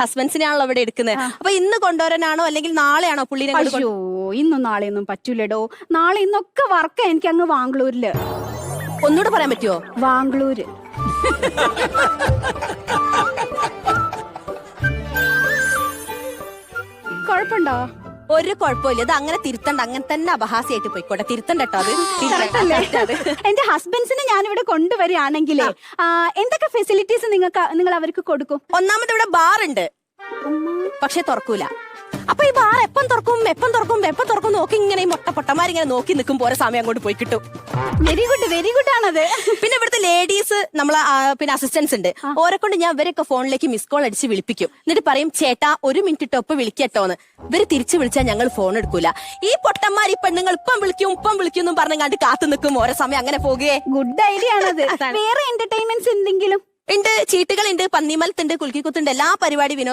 ഹസ്ബൻഡ്സിനാണല്ലോ ഇവിടെ എടുക്കുന്നത്. അപ്പൊ ഇന്ന് കൊണ്ടുവരാനാണോ അല്ലെങ്കിൽ നാളെയാണോ പുള്ളിനെ? അയ്യോ, ഇന്നും നാളെയൊന്നും പറ്റൂലടോ. നാളെ ഇന്നൊക്കെ വർക്ക് എനിക്ക് അങ്ങ് വാംഗ്ലൂരില്. ഒന്നുകൂടെ പറയാൻ പറ്റുമോ? വാംഗ്ലൂര്. കുഴപ്പമുണ്ടോ? ഒരു കുഴപ്പമില്ല. ഇത് അങ്ങനെ തിരുത്തണ്ട, അങ്ങനെ തന്നെ അപഹാസ്യമായിട്ട് പോയിക്കോട്ടെ. തിരുത്തണ്ട കേട്ടോ. അത് എന്റെ ഹസ്ബൻഡ്സിനെ ഞാനിവിടെ കൊണ്ടുവരികയാണെങ്കിലേ എന്തൊക്കെ ഫെസിലിറ്റീസ് നിങ്ങൾ അവർക്ക് കൊടുക്കും? ഒന്നാമത് ഇവിടെ ബാർ ഉണ്ട്, പക്ഷെ തുറക്കൂല. അപ്പൊ ഈ ബാർ എപ്പം തുറക്കും നോക്കി ഇങ്ങനെ ഈ പൊട്ടന്മാരിങ്ങനെ നോക്കി നിൽക്കുമ്പോ ഓരോ സമയം അങ്ങോട്ട് പോയി കിട്ടും. വെരി ഗുഡ് ആണത്. പിന്നെ ഇവിടുത്തെ ലേഡീസ് നമ്മളെ പിന്നെ അസിസ്റ്റൻസ് ഉണ്ട്. ഓരെ കൊണ്ട് ഞാൻ ഇവരൊക്കെ ഫോണിലേക്ക് മിസ് കോൾ അടിച്ച് വിളിപ്പിക്കും. എന്നിട്ട് പറയും, ചേട്ടാ 1 മിനിറ്റ് ടോപ്പ് വിളിക്കട്ടോന്ന്. ഇവര് തിരിച്ചു വിളിച്ചാൽ ഞങ്ങൾ ഫോൺ എടുക്കൂല. ഈ പൊട്ടന്മാർ ഈ പെണ്ണുങ്ങൾ ഇപ്പം വിളിക്കും എന്നും പറഞ്ഞങ്ങാണ്ട് കാത്തു നിൽക്കും. ഓരോ സമയം അങ്ങനെ പോകുകയെ. ഗുഡ് ഐഡിയ ആണത്. വേറെ എന്റർടൈൻമെന്റ്സ് എന്തെങ്കിലും ഉണ്ട്? ചീട്ടുകളുണ്ട്, പന്നിമലത്തുണ്ട്, കുൽക്കിക്കുത്തുണ്ട്, എല്ലാ പരിപാടി വിനോദ